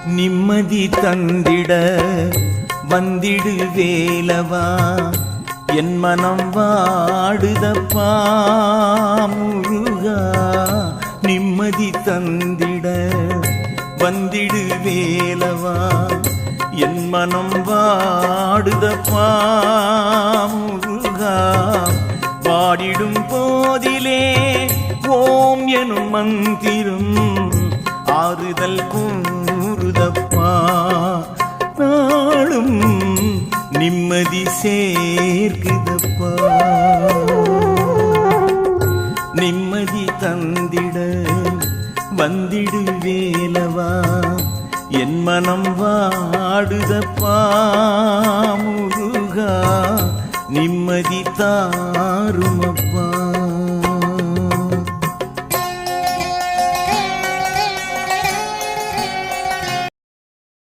நிம்மதி தந்திட வந்திடு வேலவா, என் மனம் வாடுதப்பா முருகா. நிம்மதி தந்திட வந்திடு வேலவா, என் மனம் வாடுதப்பா முருகா. வாடிடும் போதிலே ஓம் எனும் மந்திரம் ஆறுதல் கூறுதப்பா. நாளும் நிம்மதி சேர்க்குதப்பா. நிம்மதி தந்திட வந்திடு வேலவா, என் மனம் வாடுதப்பா முருகா. நிம்மதி தாருமப்பா.